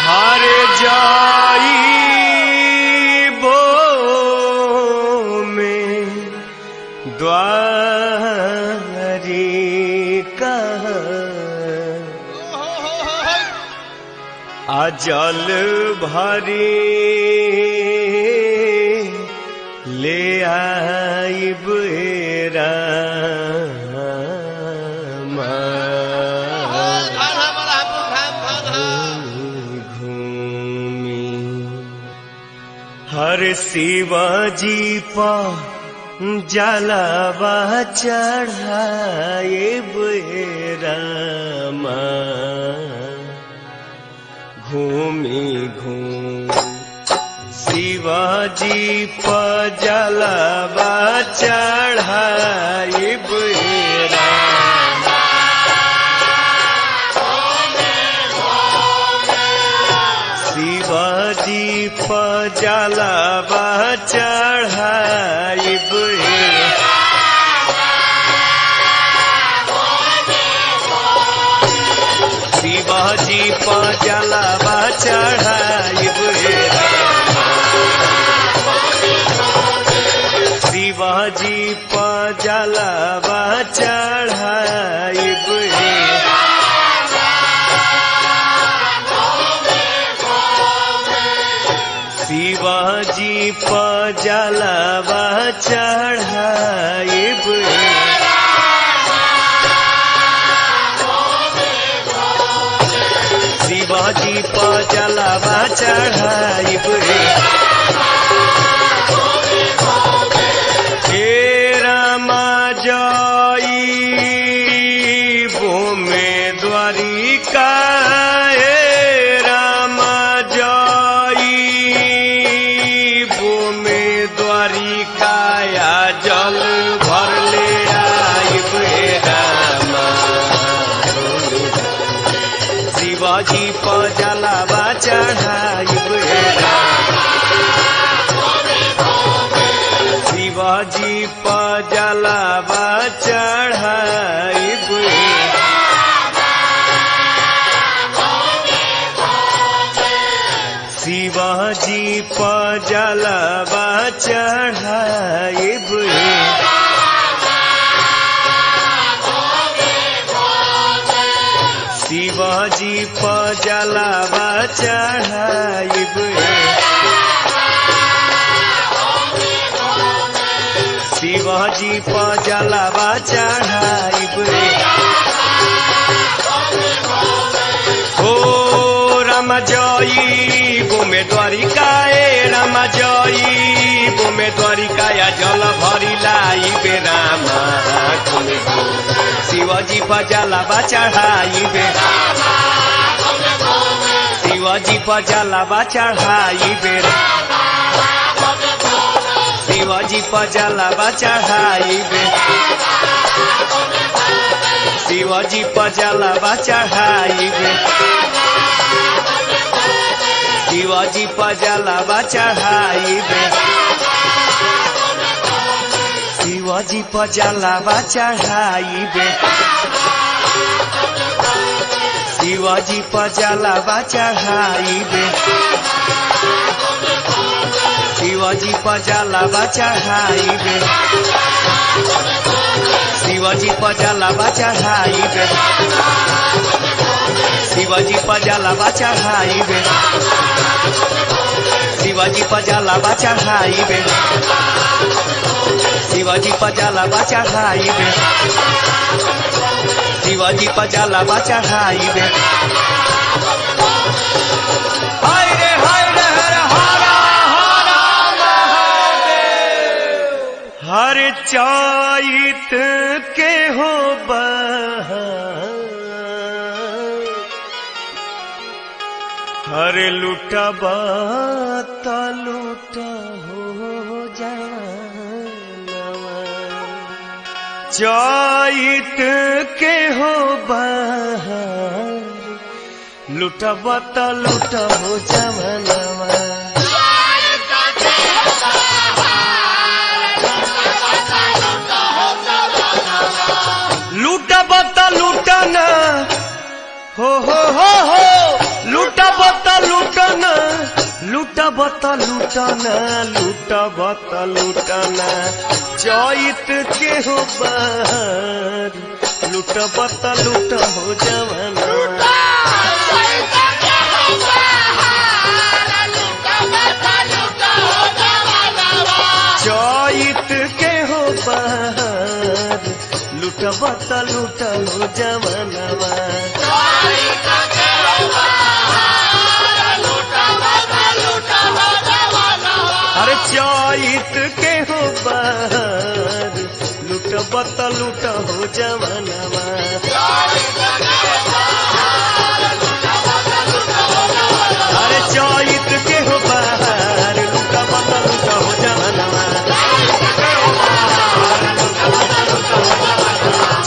हर जाइबो में द्वारिका अजल भरी ले आइब रामा घूमी हर शिवाजी पा जलावा चढ़ाइब रामा घूमी घूम शिवाजी पर जलावा चढ़ाइब रामा शिवाजी पर जलावा चढ़ाइब शिवाजी पर जलावा चढ़ाइब शिवाजी पर जलावा चढ़ाइब शिवाजी पर जलावा चढ़ाइब शिवाजी पर जलावा चढ़ाइब हे रामा जाइबो में द्वारिका हे रामा जाइबो में द्वारिका जल भर ले आइब रामा शिवाजी पर जलावा चढ़ाइब शिवाजी पर जलावा चढ़ाइब शिवाजी पर जलावा चढ़ाइब शिवाजी पर जलावा चढ़ाइब शिवाजी पर जलावा चढ़ाइब हो राम जाइबो में द्वारिका राम जाइबो में द्वारिका जल भरी लाइब रामा शिवाजी पर जलावा चढ़ाइब शिवाजी पर जलावा चढ़ाइब शिवाजी पर जलावा चढ़ाइब शिवाजी पर जलावा चढ़ाइब शिवाजी पर जलावा चढ़ाइब शिवाजी पर जलावा चढ़ाइब शिवाजी पर जलावा चढ़ाइब शिवाजी पर जलावा चढ़ाइब शिवाजी पर जलावा चढ़ाइब शिवाजी पर जलावा चढ़ाइब शिवाजी पर जलावा चढ़ाइब शिवाजी पर जलावा चढ़ाइब शिवाजी पर जलावा चढ़ाइब हाय रे हर हरा हरा महादेव हर चैत के हो हर लुटबा त लुट हो जानवा चैत के हो लुटबा त लुट हो जानवा बता लूटाना लूटा बता लूटाना चैत के हो बहार लूटा बता लूटा हो जवाना चैत के हो बहार लूटा बता लूटा हो जवाना अरे चैत के हो बहार लूटा बता लूटा हो जवाना अरे चैत के हो बहार लूटा बता लूटा हो जवाना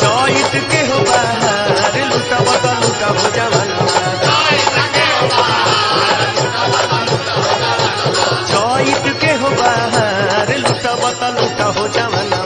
चैत के हो बहार लूटा बता लूटा हो जवाना चैत के हो बहार लूटा बता लूटा हो जवाना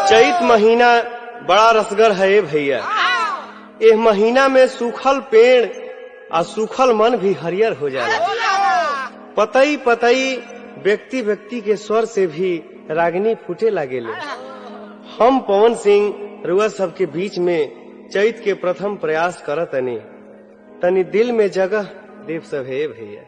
चैत महीना बड़ा रसगर है भैया। इस महीना में सूखल पेड़ और सूखल मन भी हरियर हो जाला। पतई पतई व्यक्ति व्यक्ति के स्वर से भी रागिनी फूटे लागेले। हम पवन सिंह रुआ सबके बीच में चैत के प्रथम प्रयास करत तनी दिल में जगह देव सब है भैया।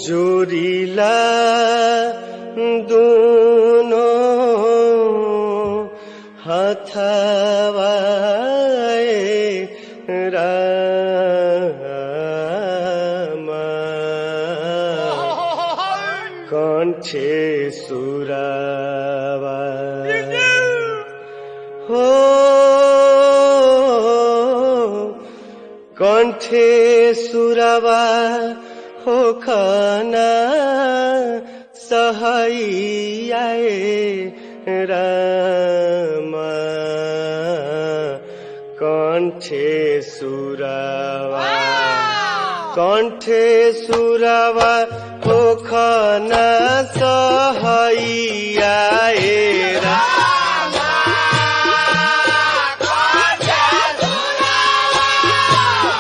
जोरीला दोनों हथवा रामा कंठे सुरावा हो कंठे सुरावा हो खाना सहाइया रामा कंठे सुरावा हो खाना सहाइया रामा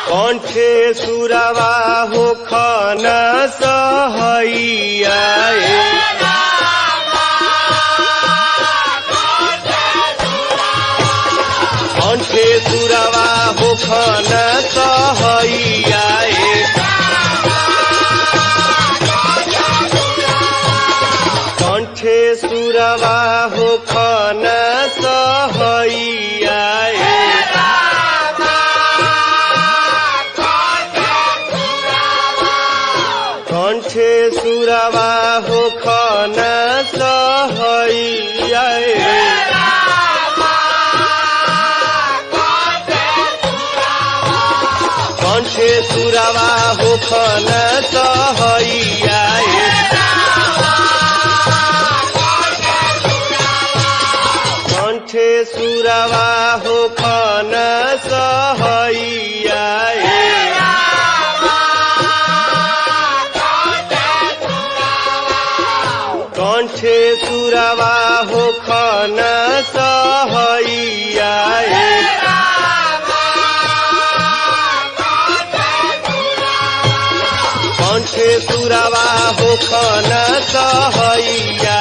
कंठे सुरावा हो खाना सहाइया कंठे सुरावा हो खाना सहाइया कंठे सुरावा हो खाना सहाइया कंठे सुरावा हो खाना सहाइया कंठे सुरवा होखन सहैया कंठे सुरवा होखन सहैया कंठे सुरवा होखन सहैया कंठे सुरवा होखन सहैया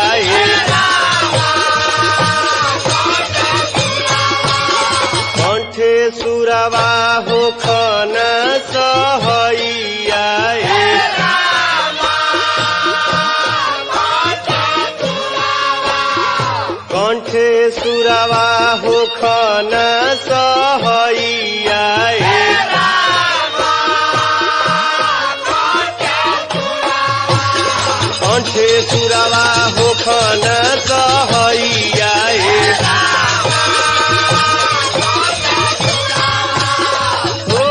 कंठे सुरवा होखन सहैया कंठे सुरवा होखन सहैया कंठे सुरवा होखन सहैया हो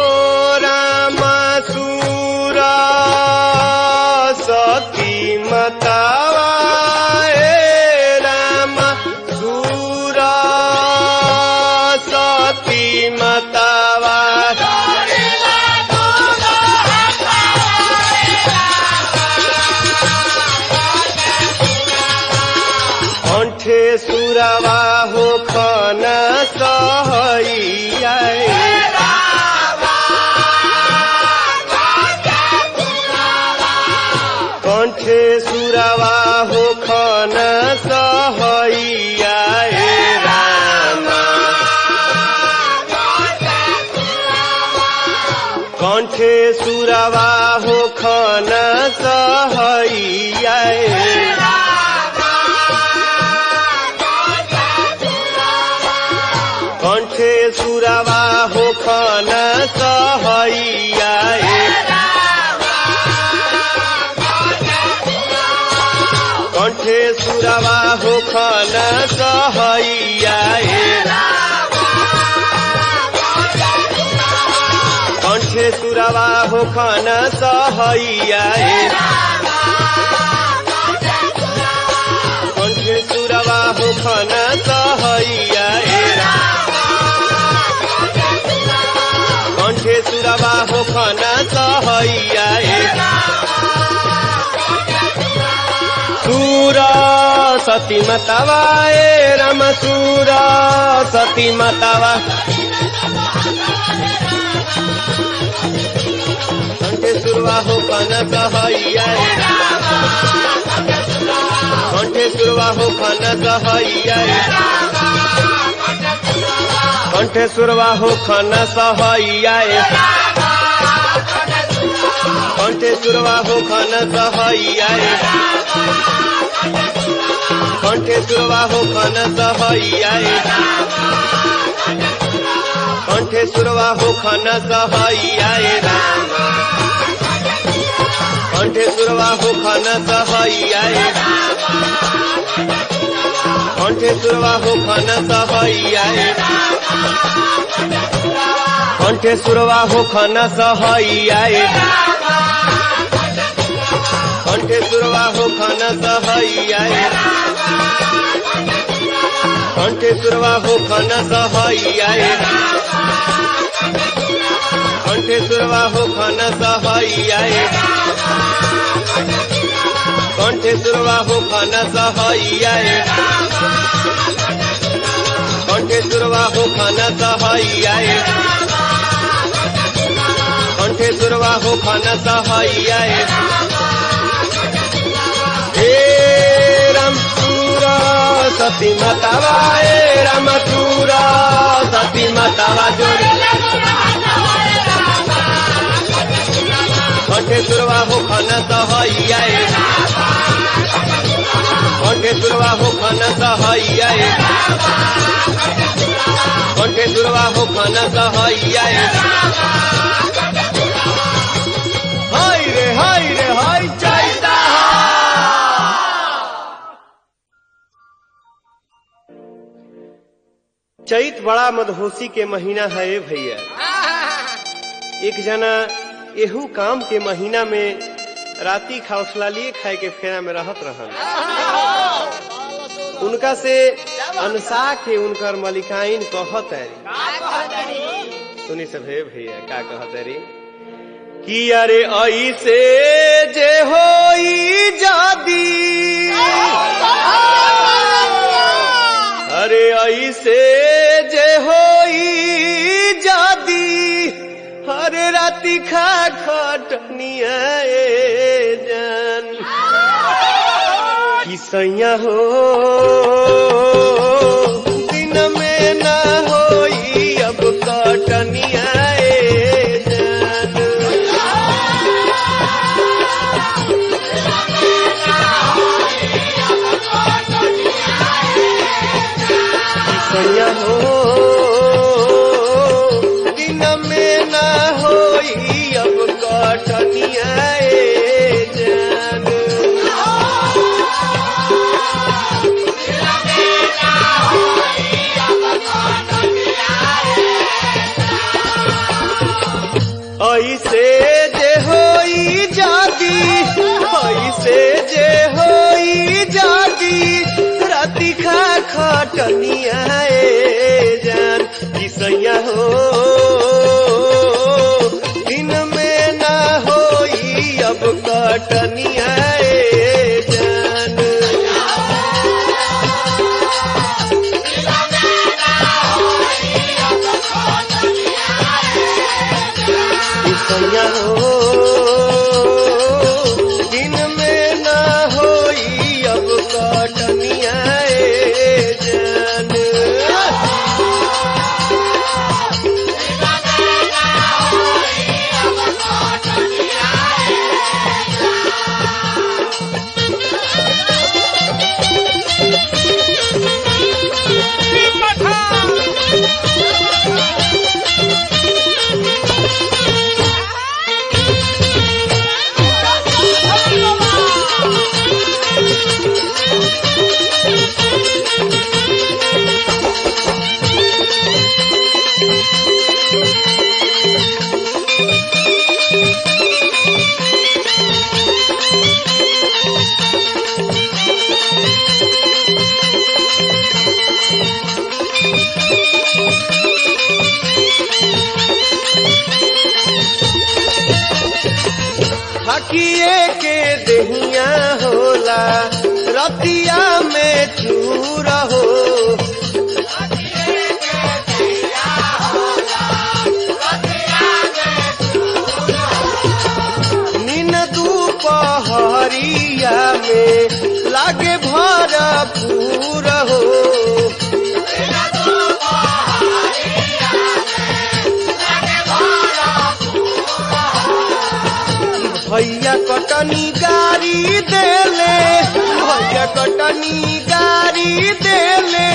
राम सुर सती मतावा राम सुर सती मतावा कंठे सुरवा होखन सहैया कंठे सुरवा होखन सहैया राम कंठे सुरवा होखन सहैया कंठे सुरवा होखन सहैया कंठे सुरवा होखन सहैया कंठे सुरवा होखन सहैया कंठे सुरवा होखन सहैया कंठे सुरवा होखन सहैया सूर सती मतवा राम सूर सती मतवा कंठे सुरवा होखन सहैया कंठे सुरवा होखन सहैया कंठे सुरवा होखन सहैया कंठे सुरवा होखन सहैया कंठे सुरवा होखन सहैया कंठे सुरवा होखन सहैया कंठे सुरवा होखन सहैया कंठे सुरवा होखन सहैया कंठे सुरवा होखन सहैया कंठे सुरवा होखन सहैया कंठे सुरवा होखन सहैया कंठे सुरवा होखन सहैया कंठे सुरवा होखन सहैया कंठे सुरवा होखन सहैया कंठे सुरवा होखन सहैया हे राम सूर सती मतवा राम सूर सती मतवा जोड़ी कंठे सुरवा होखन सहैया कंठे सुरवा होखन सहैया कंठे सुरवा होखन सहैया हाय रे हाय चैता चैत बड़ा मदहोशी के महीना है भैया। एक जना एहू काम के महीना में राती खौसला लिए खाए के फेरा में रहत रहन। उनका से अनसा के उनकर मलिकाइन कहत है, सुनी सभे भैया का कहत है कि अरे ऐसे जे होई जादी, अरे ऐसे जे होई जादी, अरे राती खा खटनिया जान कि सैया हो दिन में ना होई अब कटनिया सैया हो दिन में ना होई अब कटनिया जान ऐसे जे होई जादी, ऐसे जे होई जादी, राती खा खटनिया जान कि सैया हो दिन में ना होई अब कटनिया जान सैया हो दिन में ना होई अब कटनिया जान हकिए के दहिया होला रतिया में चूर हो, नीन दोपहरिया में लागे भरपूर हो, भैया कटनी गारी देले, भैया कटनी गारी देले,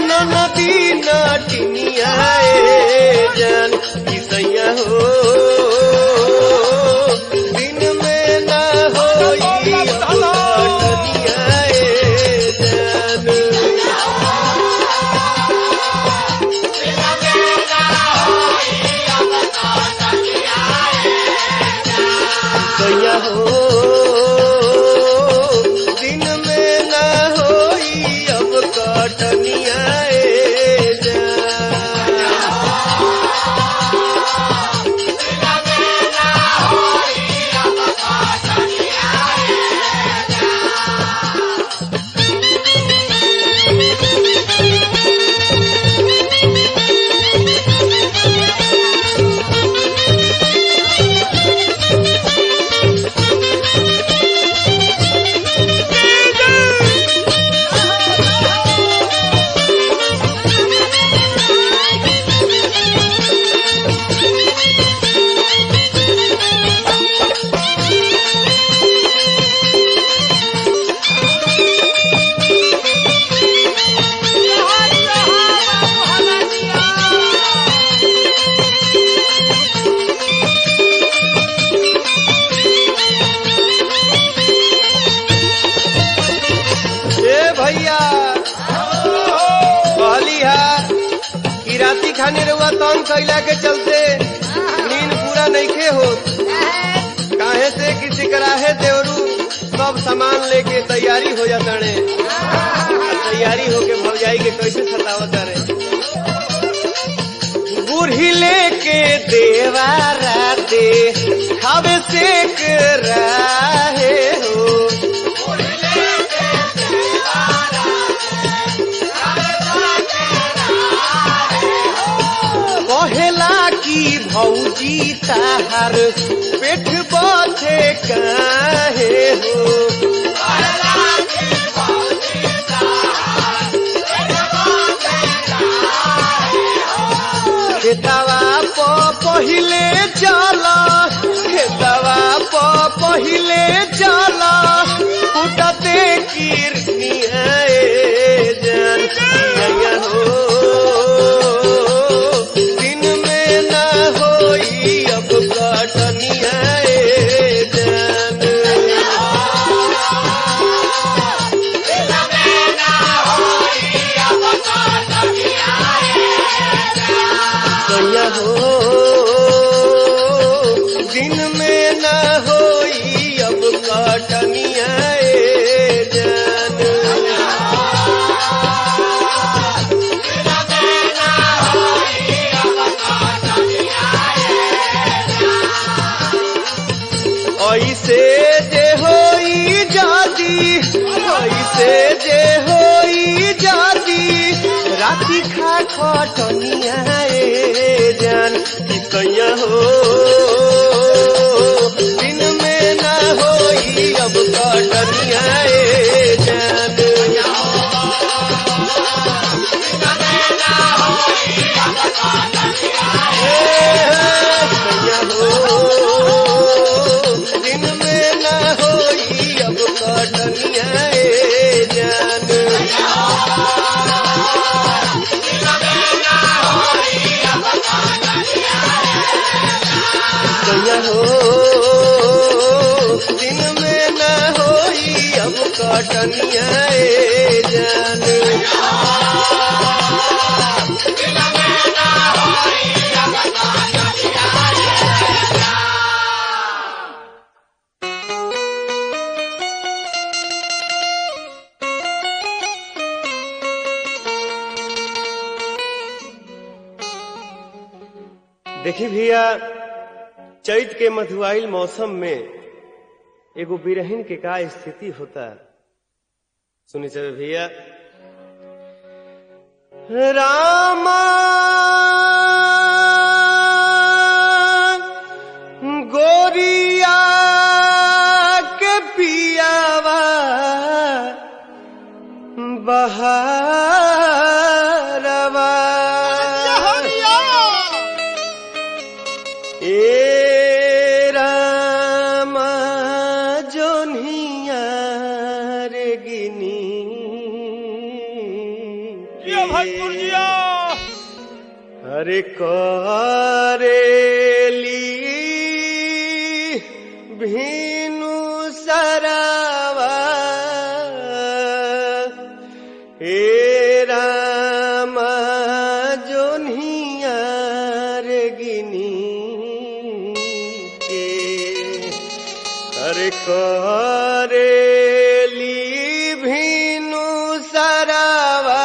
ननदी नटिनिया जान कि सैया हो दिन में ना होई अब कटनिया जान सैया हो दिन में ना होई अब कटनिया खाने रहुआ तंग कैला के चलते नींद पूरा नहीं हो, काहे से किसी कराहे देवरू सब सामान लेके तैयारी हो जाता रे। तैयारी होके भौजाई के कैसे सतावत रे। बूढ़ी लेके देवा राते खावे से कराहे हो। कहेला की भौजी ताहार पेट बथे काहे हो। खेतवा पहिले चला, खेतवा पहिले चला, कुटते कीर्तिया जान हो। दिन में ना होई अब कटनिया जान। कन्या हो दिन में ना होई अब कटनिया जान। ऐसे जे होई जादी, ऐसे जे होई जादी, राती खा खटनिया जान। कि कन्या हो दिन में ना होई अब कटनिया जान। कन्या हो दिन में ना होई अब कटनिया जान। कन्या हो दिन में ना होई अब कटनिया जान। देखी भैया चैत के मधुआइल मौसम में एगो बिरहिन के का स्थिति होता, सुनी चले भैया। रामा गोरिया के पियावा बहारवा ए रामा जोन्हिया रे गिनी हरे करेली भीनु सरावा। हे रामा जोन्हिया रे गिनी के हरे करेली भीनु सरावा।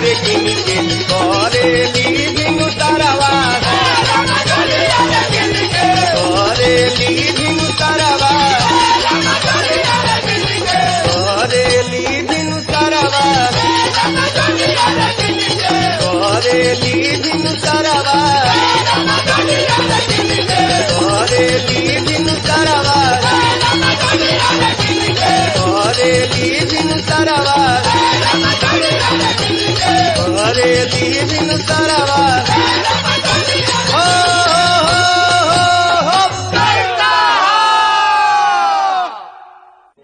रे किन के करेली भिनु तरवा करेली भिनु तरवा करेली भिनु तरवा करेली भिनु तरवा करेली भिनु तरवा करेली भिनु तरवा करेली भिनु तरवा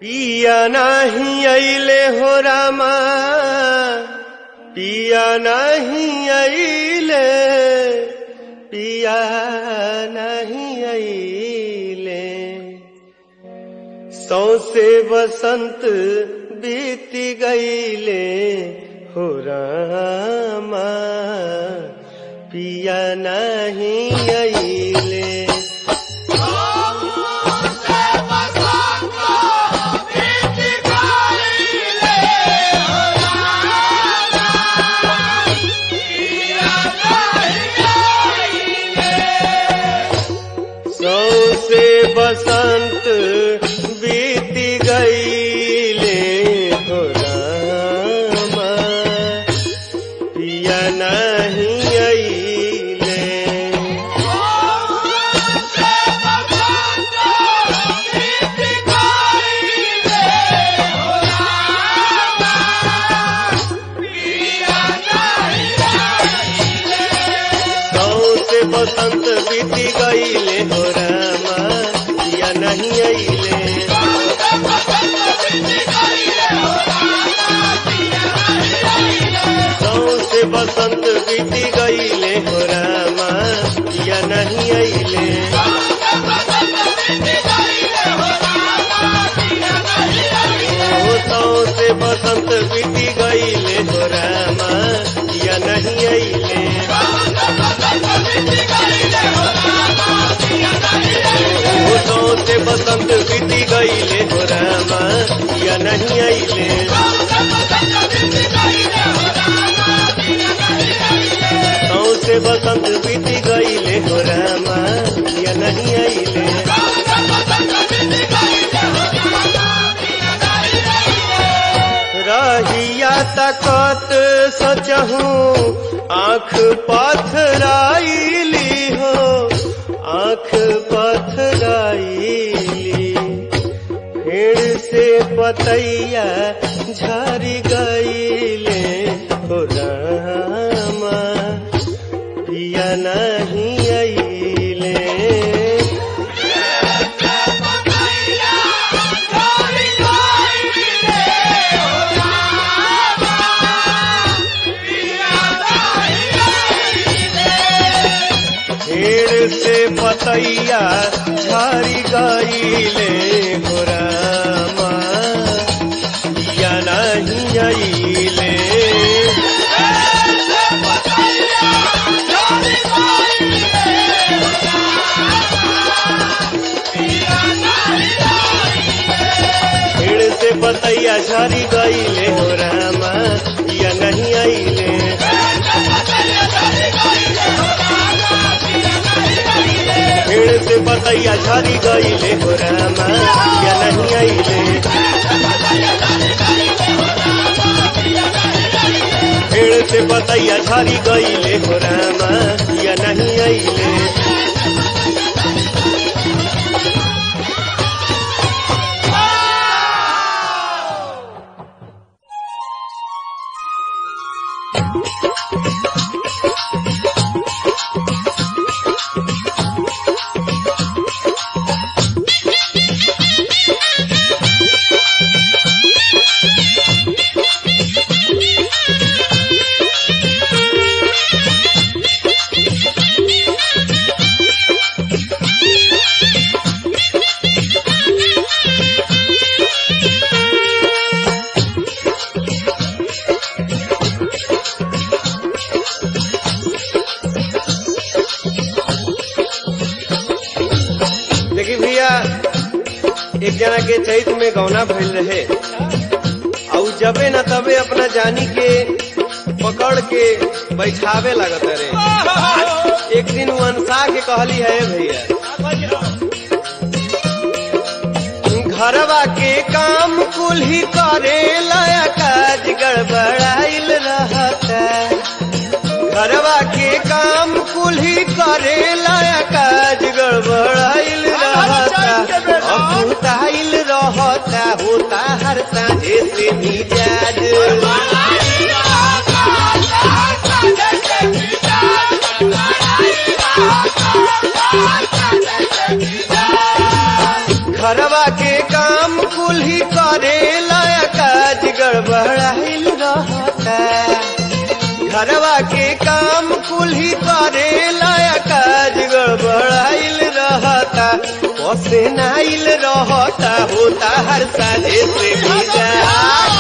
पिया नहीं अइले हो रामा पिया नहीं अइले पिया नहीं अइले सौसे बसंत बीत गईले हो रामा पिया नहीं अइले सौसे बसंत बीत गईले हो रामा पिया नहीं अइले सौसे बसंत बीत गईले हो रामा पिया नहीं अइले सौसे बसंत बीत गईले हो रामा पिया नहीं अइले सौसे बसंत बीत गईले हो रामा पिया नहीं अइले सौसे बसंत बीत गईले हो रामा पिया नहीं अइले सौसे बसंत बीत गईले हो रामा पिया नहीं अइले रहिया तकत सचहूं आँख पथराइली हो आँख पथराइली फिर से पतैया झरी गईले हो रामा पिया नहीं अइले फिर से पतैया झरी गईले हो रामा पिया नहीं अइले फिर से पतैया झरी गईले हो रामा पिया नहीं अइले फिर से पतैया झरी गईले हो रामा पिया नहीं अइले फिर से पतैया झरी गईले हो रामा पिया नहीं अइले एक जना के चैत में गौना भइल रहे और जबे न तबे अपना जानी के पकड़ के बैठावे लगत रे। एक दिन वंशा के कहली है भैया, घरवा के काम कुल ही करे लाया काज गड़बड़ाइल रहता। घरवा के काम कुल ही करे लाया काज गड़बड़ाइल रहता। अकुताइल रहता होता हर साझे से मिजाज। घरवा के काम कुल ही करे लाया काज गड़बड़ाइल रहता। घरवा के काम कुल ही करे लाया काज गड़बड़ाइल रहता। पसेनाइल रहता होता हर साझे से मिजाज।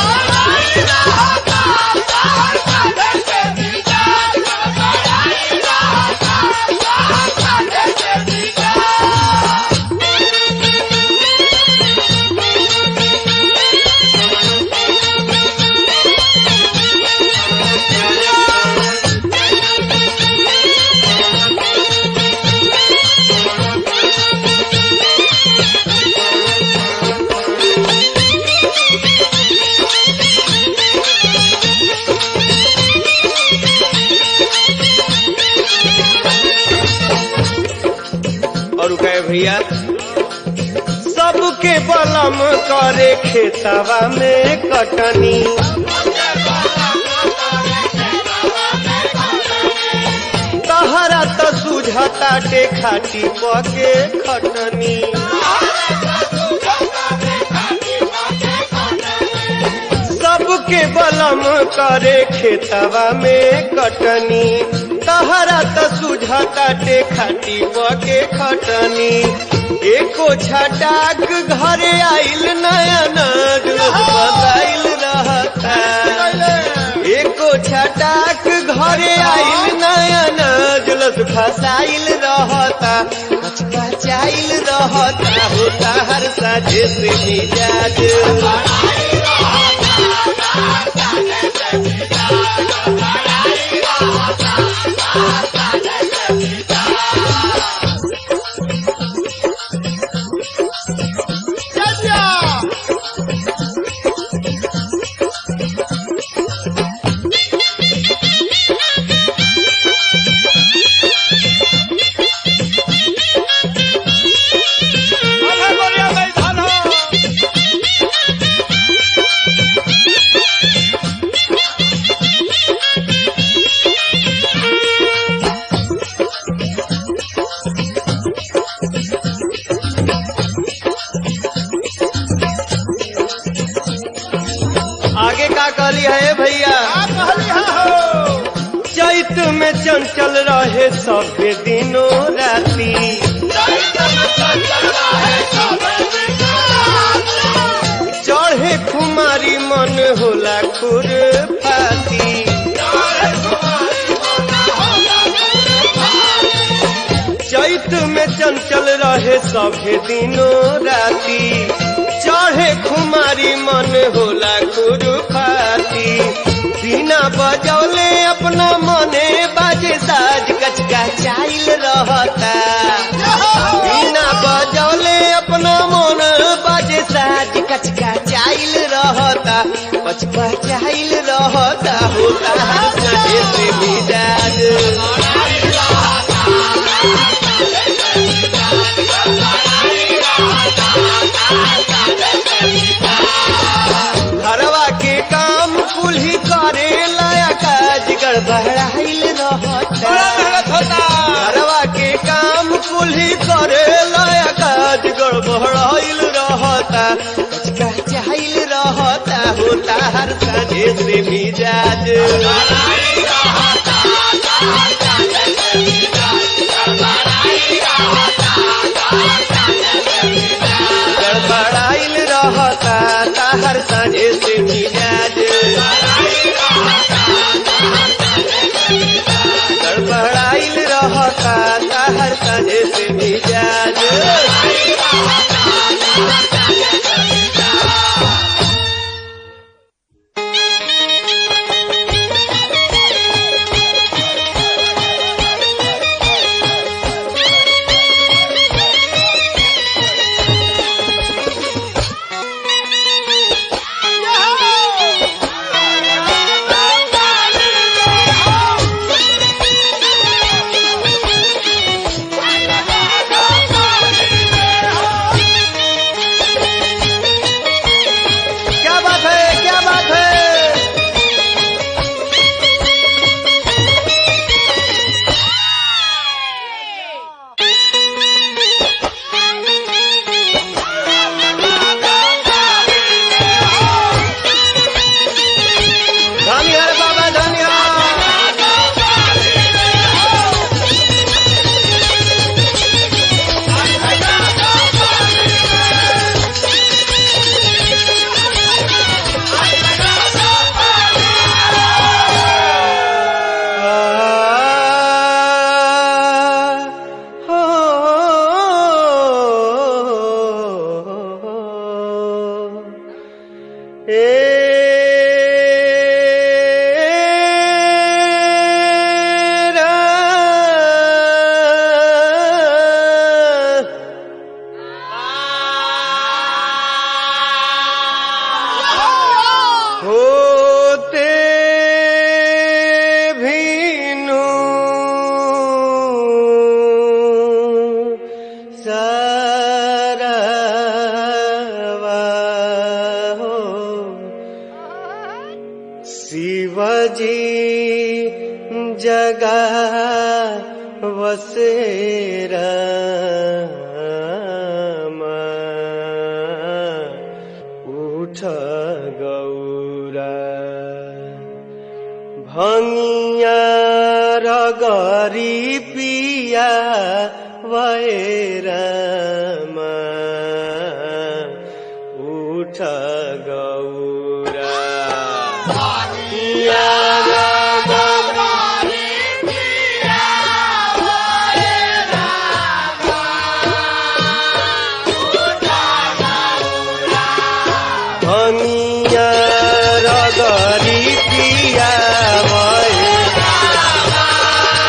और कहे भैया, सबके बलम करे खेतवा में कटनी। तहरा तो सुझता टे खाटी पके खटनी। सबके बलम करे खेतवा में कटनी। तहरा तो सुझता टे खाटी पके खटनी। एको छटाक घरे आइल नया नग बताइल रहता। एको छटाक घरे आइल नया नजलस फसाइल रहता। कचकचाइल रहता होता हर साझे से मिजाज। आगे का कहली है भैया, चैत में चंचल रहे सभे दिनों राती। चढ़े खुमारी मन होला खुरपाती। चैत में चंचल रहे सभे दिनों राती। चढ़े खुमारी मन होला खुरपाती। बिना बजौले अपना मने बाजे साज कचकचाइल रहता। बिना बजौले अपना मन बाजे साज कचकचाइल रहता। पचपचाइल रहता होता हर साझे से मिजाज। घरवा के काम कुल ही करे लाया काज गड़बड़ाइल रहता। घरवा के काम कुल ही करे लाया काज गड़बड़ाइल रहता। कचकचाइल रहता होता हर साझे से मिजाज। गड़बड़ाइल रहता हर साझे से मिजाज। गड़बड़ाइल रहता हर साझे से मिजाज। जगा वसेरा उठ गौरा भंगिया रगरी पिया वैरामा उठ गौरा भंगिया रगरी पिया वैरामा उठ गौरा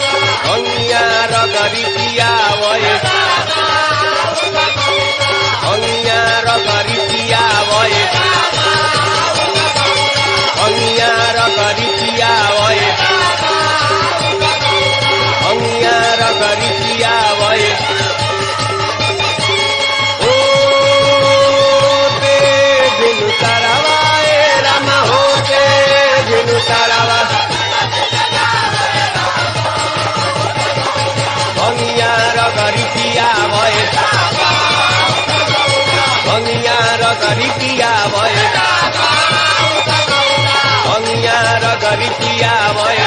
भंगिया रगरी पिया Oniya रगरी पियावे भंगिया रगरी पियावे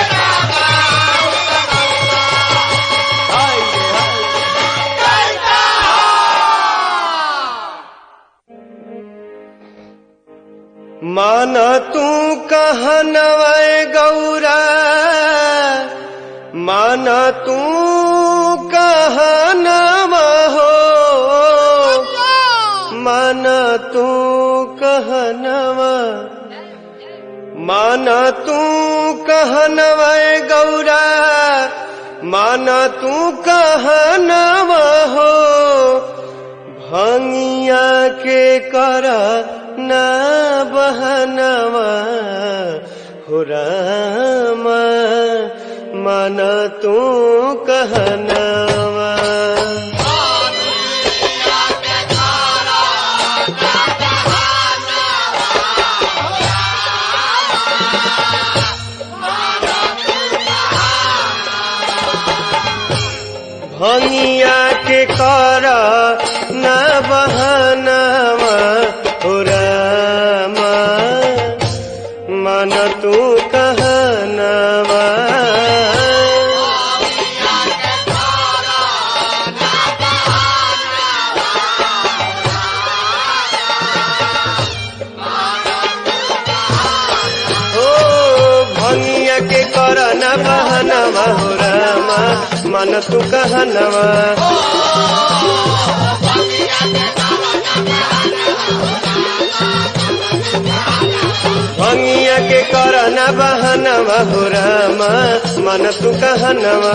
मान तू कहनवै गौरा मान तू कहनवा हो मान तू कहनवा मान तू कहनवै गौरा मान तू कहनवा हो भंगिया के कर न बहनवा हो रामा मन तू कहनवा भंगिया के कर न बहनवा हो रामा मन तू कहनवा भंगिया के कर न बहनवा हो रामा मन तू कहनवा भंगिया के कर न बहनवा हो रामा मन तू कहनवा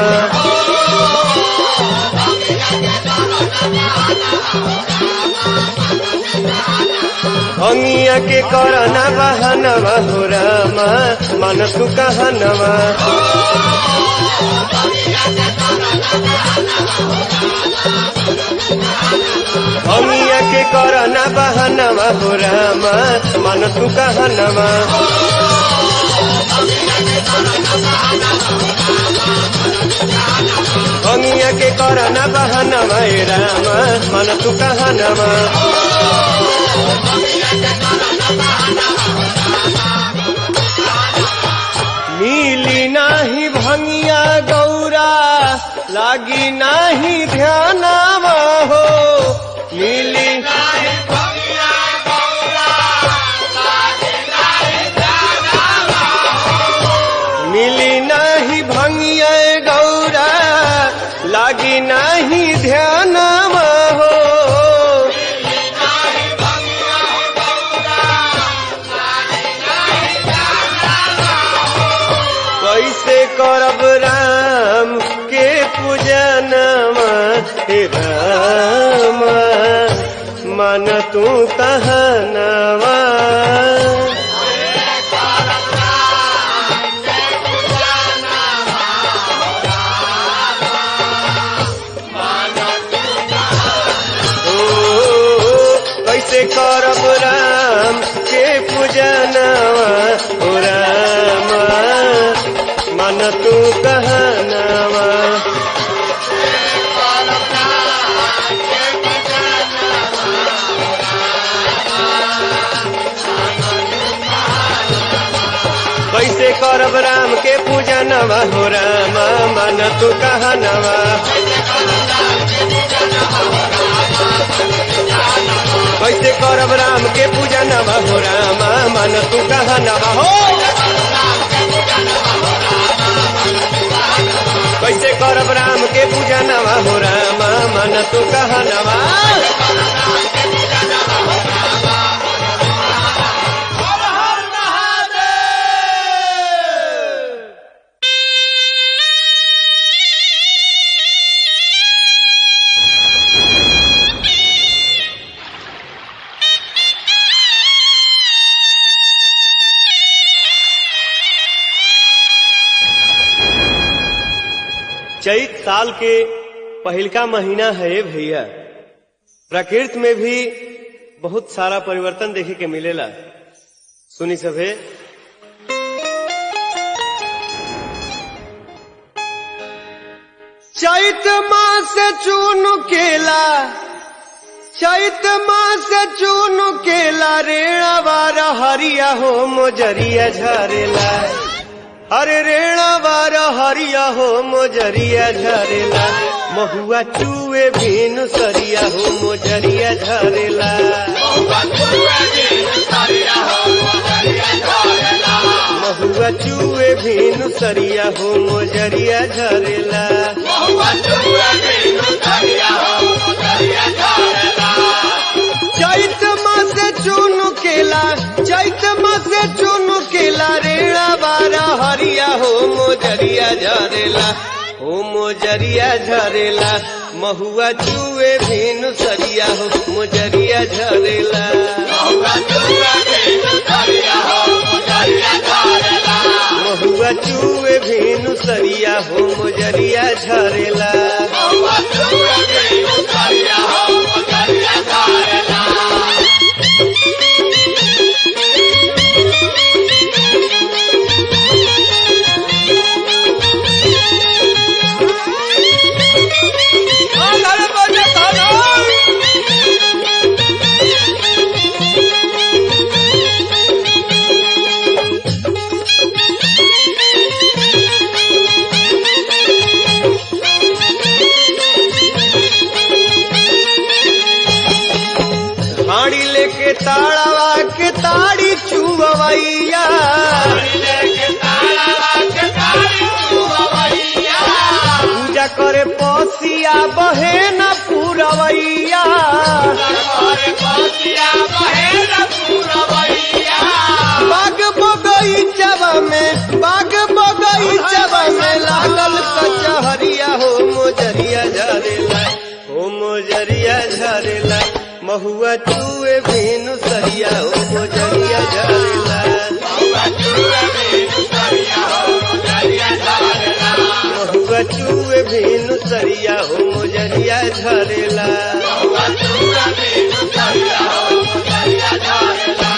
भंगिया के कर न बहनवा हो रामा मन तू कहनवा भंगिया के कर न बहनवा हो रामा मन तू कहनवा भंगिया के कर न बहनवा रामा मन तू कहनवा मिली नाही भंगिया गौरा लागी नाही ध्यानवा हो मिली नाही भंगिया गौरा लागी नाही ध्यानवा हो मिली नाही भंगिया गौरा लागी नाही ध्यानवा हो कैसे करब राम के पूजनवा हे रामा मन तू कहनवा कैसे करब राम के पूजनवा हो रामा मन तू कहनवा कैसे करब राम के पूजनवा हो रामा मन तू कहनवा कैसे करब राम के पूजनवा हो रामा मन तू कहनवा हो कैसे करब राम के पूजनवा हो रामा मन तू कहनवा चैत साल के पहिलका महीना है भैया। प्रकृति में भी बहुत सारा परिवर्तन देखे के मिलेला। सुनी सभे। चैत मास चून केला चैत मास चून केला रेणा वारा हरिया हो मोजरिया झरेला। अरे रेणा वारा हरिया हो मोजरिया झरेला। महुआ चूए भीनु सरिया हो मोजरिया झरेला। महुआ चूए भीनु सरिया हो मोजरिया झरेला। महुआ चूए भीनु सरिया हो मोजरिया झरेला। महुआ चूए भीनु सरिया हो मोजरिया झरेला। चैत मासे चूनु केला, चैत मासे चूनु केला रेणा वारा हरिया हो मोजरिया झरेला। हो मोजरिया झरेला। महुआ चूए भीनु सरिया हो मोजरिया झरेला। महुआ चूए भीनु सरिया हो मोजरिया झरेला। महुआ चूए भीनु सरिया हो मोजरिया झरेला। महुआ चूए भीनु सरिया हो मोजरिया झरेला। हाड़ी लेके ताड़ावा के ताड़ी चुवैया। पूजा करे पसिया बहे न पुरवैया। बाग बगीचवा में, बाग बगीचवा में लागल कचहरिया हो मोजरिया झरेला। हो मोजरिया झरेला। महुआ चूए भीनु सरिया हो मोजरिया झरेला। महुआ चूए भीनु सरिया हो मोजरिया झरेला। महुआ चूए भीनु सरिया हो मोजरिया झरेला। महुआ चूए भीनु सरिया हो मोजरिया झरेला।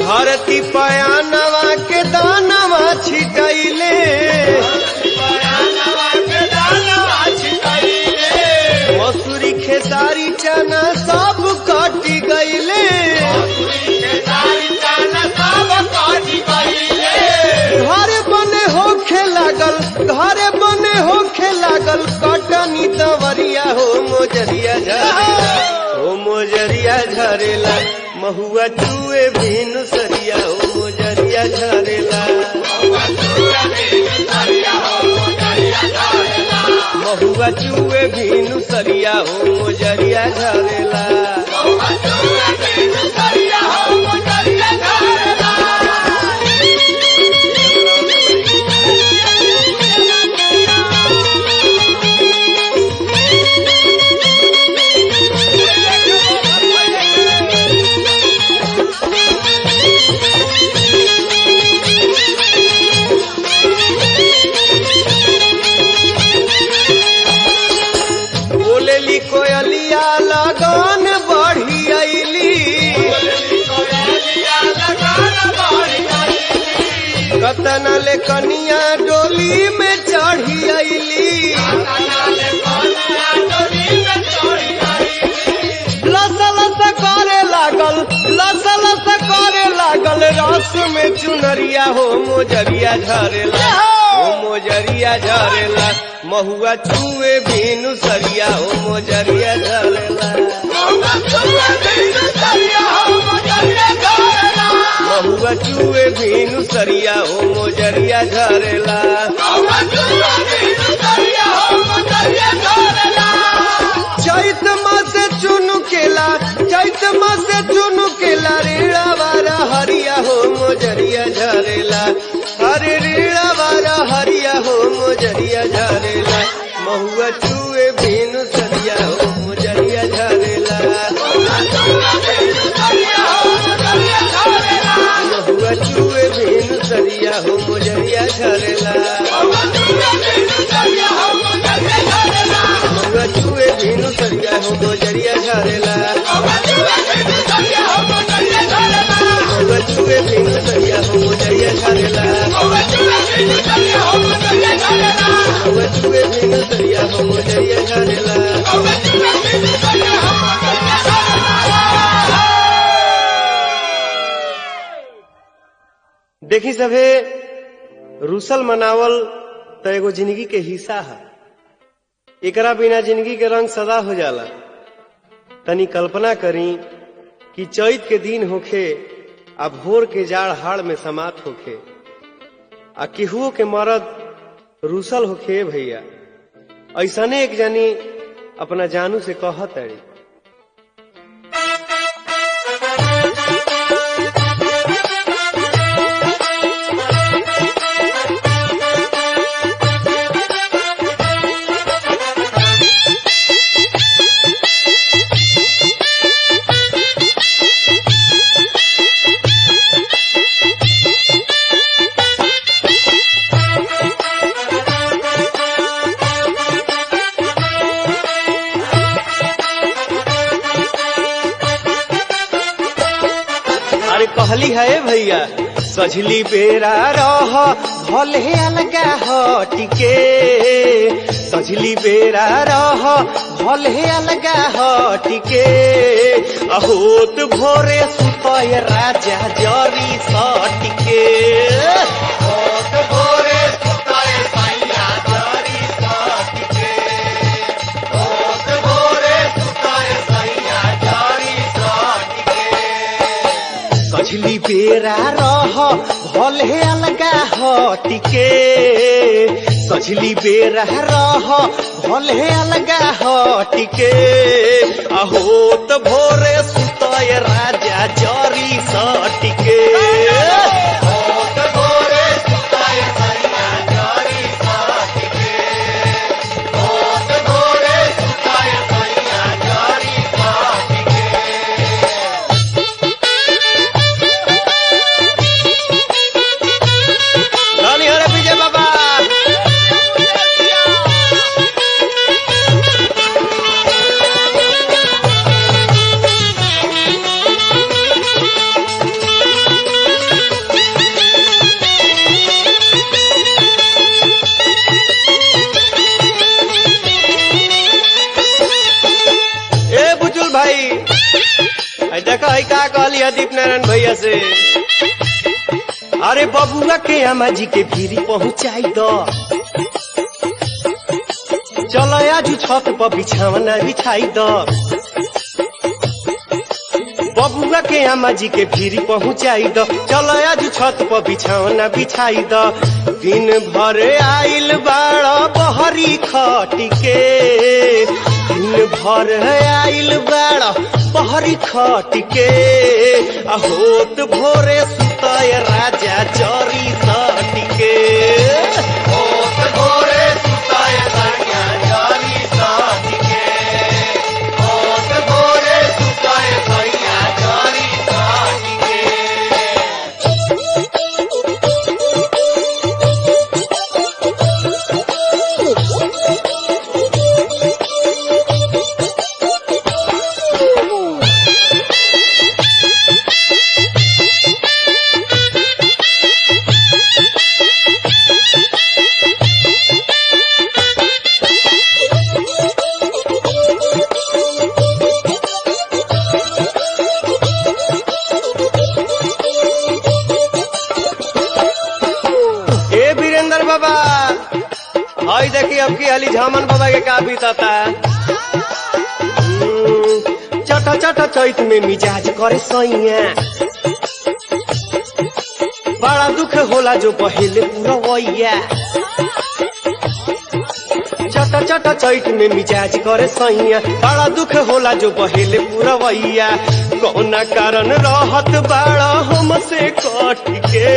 धरती पयानवा के दानवा छिटैले। मसूरी खेसारी चना सब कटी गईले। घर बने होखे लागल, घर बने होखे लागल कटनी दवरिया हो मोजरिया झरेला। हो मोजरिया झरेला। महुआ चूए भीनु सरिया हो मोजरिया झरेला। महुआ चूए भीनु सरिया हो मोजरिया झरेला। महुआ चूए भीनु सरिया हो मोजरिया झरेला। महुआ चूए भीनु सरिया हो मोजरिया झरेला। बोलेली कोयलिया लगन बढ़ी अइली। कतना ले कनिया डोली में चढ़ी अइली। लसा लसा करे लागल, लसा लसा करे लागल रस में चुनरिया हो मोजरिया झरेला। हो मोजरिया झरेला। महुआ चूए भीनु सरिया हो मोजरिया झरेला। महुआ चूए भीनु सरिया हो मोजरिया झरेला। महुआ चूए भीनु सरिया हो मोजरिया झरेला। महुआ चूए भीनु सरिया हो मोजरिया झरेला। चैत मासे चुनु केला, चैत मासे चुनु केला रेणा वारा हरिया हो मोजरिया झरेला। हरे रीड़ा वाला हरिया हो मोजरिया झारेला महुआ चूए भीनु सरिया हो मोजरिया झारेला महुआ चूए भीनु सरिया हो मोजरिया झारेला महुआ चूए भीनु सरिया हो मोजरिया झारेला महुआ चूए भीनु सरिया हो मोजरिया झारेला महुआ चूए भीनु सरिया हो मोजरिया झारेला महुआ चूए भीनु सरिया हो मोजरिया झारेला महुआ चूए भीनु सरिया हो मोजरिया झारेला महुआ चूए भीनु सरिया हो मोजरिया झारेला महुआ चूए भीनु सरिया हो मोजरिया झारेला महुआ चूए भीनु सरिया हो मोजरिया झारेला। देखी सभे रुसल मनावल तो एगो जिंदगी के हिस्सा है। एकरा बिना जिंदगी के रंग सदा हो जाला। तनी कल्पना करी कि चैत के दिन होखे आ भोर के जाड़ हाड़ में समात होखे आ केहुओ के मरद रुसल होखे भैया। ऐसने एक जानी अपना जानू से कहत अड़ी कहली है भैया सजली बेरा रह भले अलगा हटिके सजली बेरा रह भले अलगा हटिके अहोत भोरे सुतय राजा जरी सटिके होत भोरे सुतय सैया जरी सटिके होत भोरे सुतय सैया जरी सटिके सजली बेरा रह भले अलगा हटिके सजली बेरा रह भले अलगा हटिके अहोत भोरे सुतय राजा जरी सटिके होत भोरे सुतय सैया जरी सटिके होत भोरे सुतय सैया जरी सटिके। विजय बाबा ए बुजुल भाई देखो का कहली दीप नारायण भैया से अरे बबुआ के अम्मा जी के भीरी पहुंचाई दो चलो आज छत पर बिछावना बिछाई दो बबुआ के अम्मा जी के भीरी पहुंचाई दो चलो आज छत पर बिछावना बिछाई दो दिन भर आइल बाड़ा बहरी खटिके दिन भर आइल बाड़ा बहरी खटिके होत भोरे सुतय राजा जरी सटिके होत भोरे सुतय राजा जरी सटिके होत भोरे सुतय सैया जरी सटिके। बाबा हाई देखिए अब की अली झामन बाबा के का बीताता चटा चटा चैत में मिजाज करे सैया बड़ा दुख होला जो बहेले पूरा वैया चटा चटा चैत में मिजाज करे सैया बड़ा दुख होला जो बहेले पुरवैया कौना कारण रहत बाड़ा हमसे कट के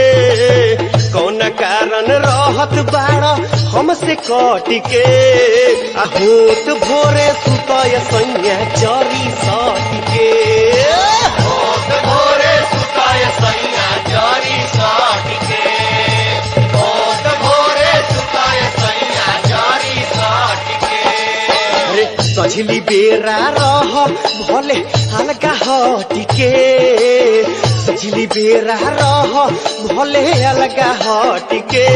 कौना कारण रहत बाड़ा हमसे कट के होत भोरे सुतय सैया जरी सट के होत भोरे सुतय सैया जरी सट के होत भोरे सुतय सैया जरी सट के सजली बेरा रह भले हल्का हटिके सजली बेरा रह भले हल्का हटिके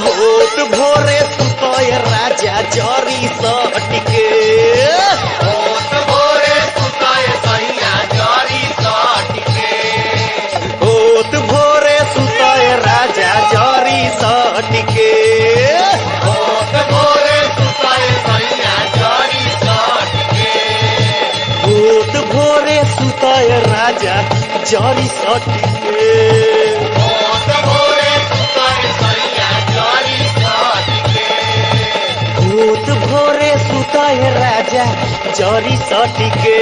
होत भोरे सुतय राजा जरी सटके होत भोरे सुतय सैया जरी सटके होत भोरे सुतय राजा जरी सटके होत भोरे सुतय सैया जरी सटके होत भोरे सुतय राजा जरी सटके होत भोरे सुतय सैया जरी सटके होत भोरे सुतय राजा जरी सटके